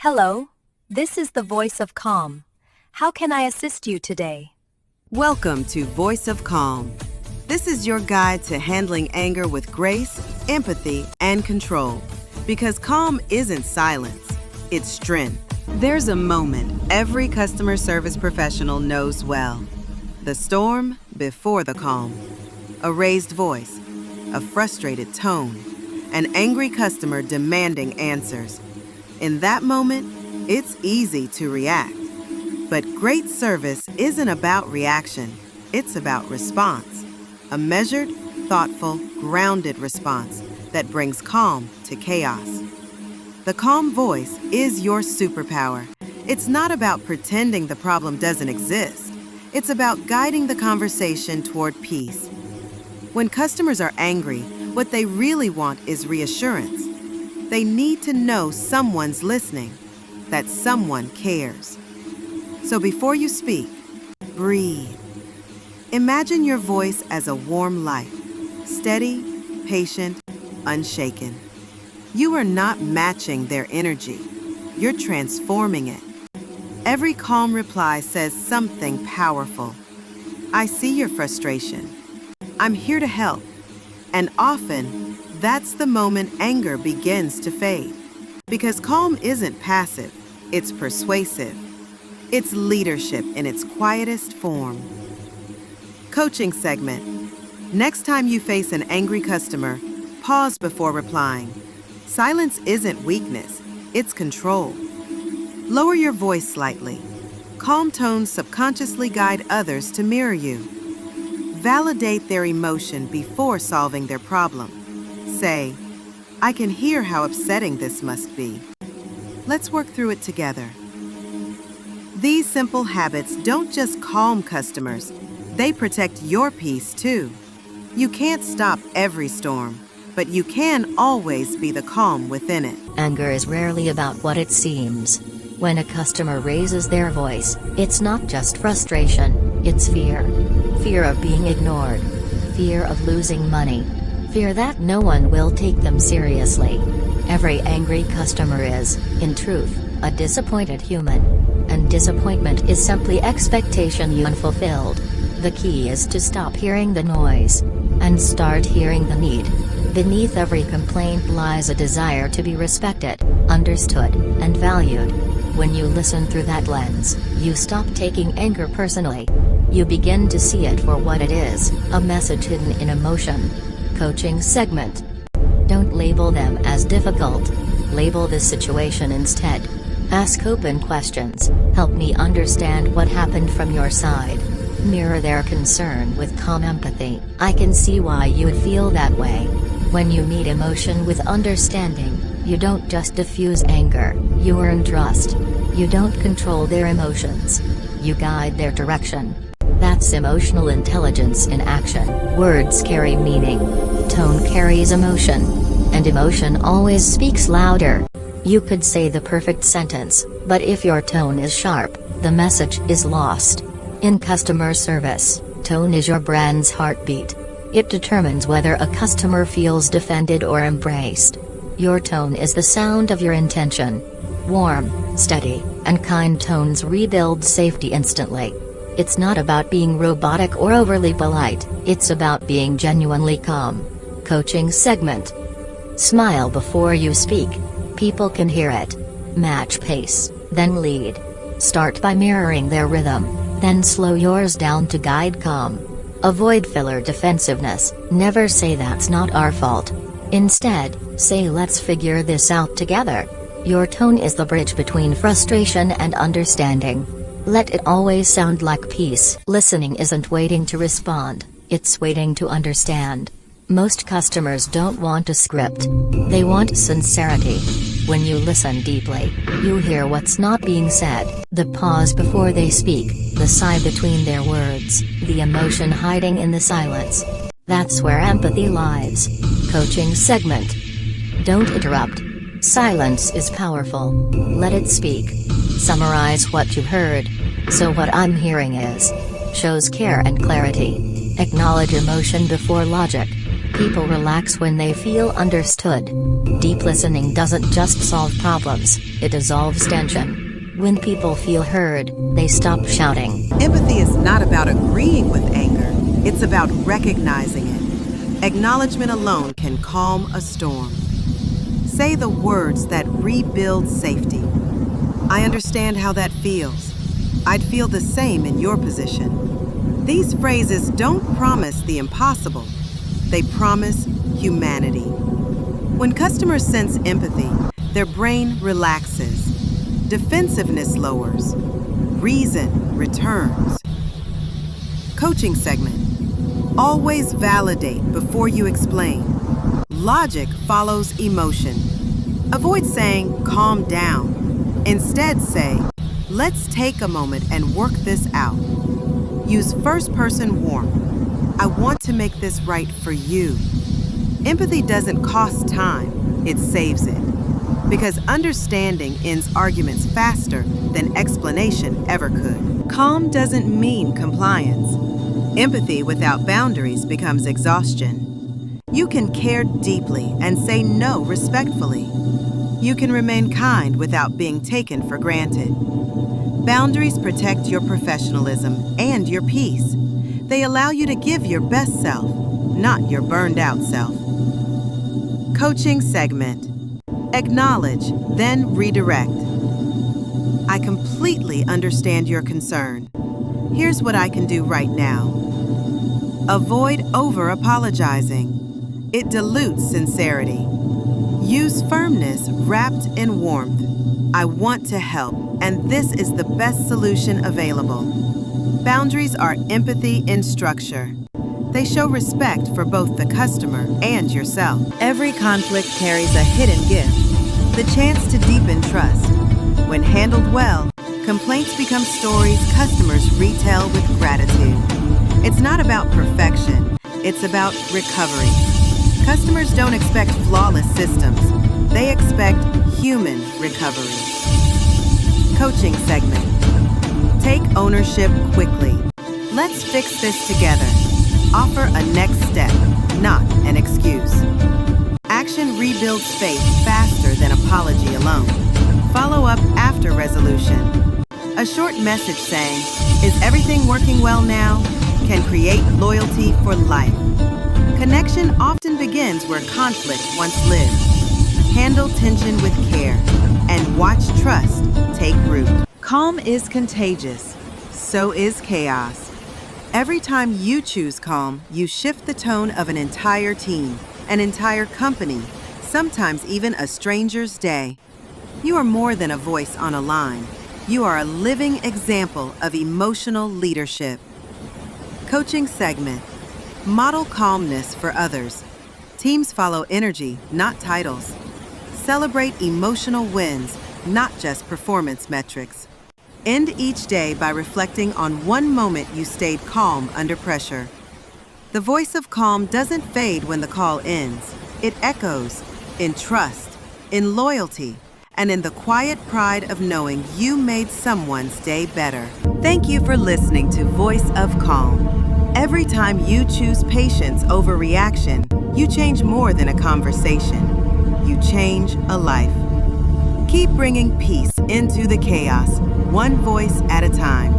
Hello, this is the voice of calm. How can I assist you today? Welcome to Voice of Calm. This is your guide to handling anger with grace, empathy, and control. Because calm isn't silence, it's strength. There's a moment every customer service professional knows well. The storm before the calm. A raised voice, a frustrated tone, an angry customer demanding answers. In that moment, it's easy to react. But great service isn't about reaction, it's about response. A measured, thoughtful, grounded response that brings calm to chaos. The calm voice is your superpower. It's not about pretending the problem doesn't exist. It's about guiding the conversation toward peace. When customers are angry, what they really want is reassurance. They need to know someone's listening, that someone cares. So before you speak, breathe. Imagine your voice as a warm light, steady, patient, unshaken. You are not matching their energy. You're transforming it. Every calm reply says something powerful. I see your frustration. I'm here to help. And often, that's the moment anger begins to fade. Because calm isn't passive, it's persuasive. It's leadership in its quietest form. Coaching segment. Next time you face an angry customer, pause before replying. Silence isn't weakness, it's control. Lower your voice slightly. Calm tones subconsciously guide others to mirror you. Validate their emotion before solving their problem. Say, I can hear how upsetting this must be. Let's work through it together. These simple habits don't just calm customers, they protect your peace too. You can't stop every storm, but you can always be the calm within it. Anger is rarely about what it seems. When a customer raises their voice, it's not just frustration, it's fear. Fear of being ignored. Fear of losing money. Fear that no one will take them seriously. Every angry customer is, in truth, a disappointed human. And disappointment is simply expectation unfulfilled. The key is to stop hearing the noise and start hearing the need. Beneath every complaint lies a desire to be respected, understood, and valued. When you listen through that lens, you stop taking anger personally. You begin to see it for what it is, a message hidden in emotion. Coaching segment. Don't label them as difficult. Label the situation instead. Ask open questions. Help me understand what happened from your side. Mirror their concern with calm empathy. I can see why you would feel that way. When you meet emotion with understanding, you don't just diffuse anger, you earn trust. You don't control their emotions. You guide their direction. That's emotional intelligence in action. Words carry meaning. Tone carries emotion. And emotion always speaks louder. You could say the perfect sentence, but if your tone is sharp, the message is lost. In customer service, tone is your brand's heartbeat. It determines whether a customer feels defended or embraced. Your tone is the sound of your intention. Warm, steady, and kind tones rebuild safety instantly. It's not about being robotic or overly polite, it's about being genuinely calm. Coaching segment. Smile before you speak. People can hear it. Match pace, then lead. Start by mirroring their rhythm, then slow yours down to guide calm. Avoid filler defensiveness, never say that's not our fault. Instead, say let's figure this out together. Your tone is the bridge between frustration and understanding. Let it always sound like peace. Listening isn't waiting to respond, it's waiting to understand. Most customers don't want a script. They want sincerity. When you listen deeply, you hear what's not being said, the pause before they speak, the sigh between their words, the emotion hiding in the silence. That's where empathy lies. Coaching segment. Don't interrupt. Silence is powerful. Let it speak. Summarize what you heard. So what I'm hearing is. Shows care and clarity. Acknowledge emotion before logic. People relax when they feel understood. Deep listening doesn't just solve problems, it dissolves tension. When people feel heard, they stop shouting. Empathy is not about agreeing with anger, it's about recognizing it. Acknowledgement alone can calm a storm. Say the words that rebuild safety. I understand how that feels. I'd feel the same in your position. These phrases don't promise the impossible. They promise humanity. When customers sense empathy, their brain relaxes. Defensiveness lowers. Reason returns. Coaching segment. Always validate before you explain. Logic follows emotion. Avoid saying, "calm down." Instead say, "let's take a moment and work this out." Use first-person warmth. I want to make this right for you. Empathy doesn't cost time, it saves it. Because understanding ends arguments faster than explanation ever could. Calm doesn't mean compliance. Empathy without boundaries becomes exhaustion. You can care deeply and say no respectfully. You can remain kind without being taken for granted. Boundaries protect your professionalism and your peace. They allow you to give your best self, not your burned out self. Coaching segment. Acknowledge, then redirect. I completely understand your concern. Here's what I can do right now. Avoid over-apologizing. It dilutes sincerity. Use firmness wrapped in warmth. I want to help, and this is the best solution available. Boundaries are empathy in structure. They show respect for both the customer and yourself. Every conflict carries a hidden gift, the chance to deepen trust. When handled well, complaints become stories customers retell with gratitude. It's not about perfection, it's about recovery. Customers don't expect flawless systems, they expect human recovery. Coaching segment. Take ownership quickly. Let's fix this together. Offer a next step, not an excuse. Action rebuilds faith faster than apology alone. Follow up after resolution. A short message saying, "Is everything working well now?" can create loyalty for life. Connection often begins where conflict once lived. Handle tension with care and watch trust take root. Calm is contagious. So is chaos. Every time you choose calm, you shift the tone of an entire team, an entire company, sometimes even a stranger's day. You are more than a voice on a line. You are a living example of emotional leadership. Coaching segment. Model calmness for others. Teams follow energy, not titles. Celebrate emotional wins, not just performance metrics. End each day by reflecting on one moment you stayed calm under pressure. The voice of calm doesn't fade when the call ends. It echoes in trust, in loyalty, and in the quiet pride of knowing you made someone's day better. Thank you for listening to Voice of Calm. Every time you choose patience over reaction, you change more than a conversation. You change a life. Keep bringing peace into the chaos, one voice at a time.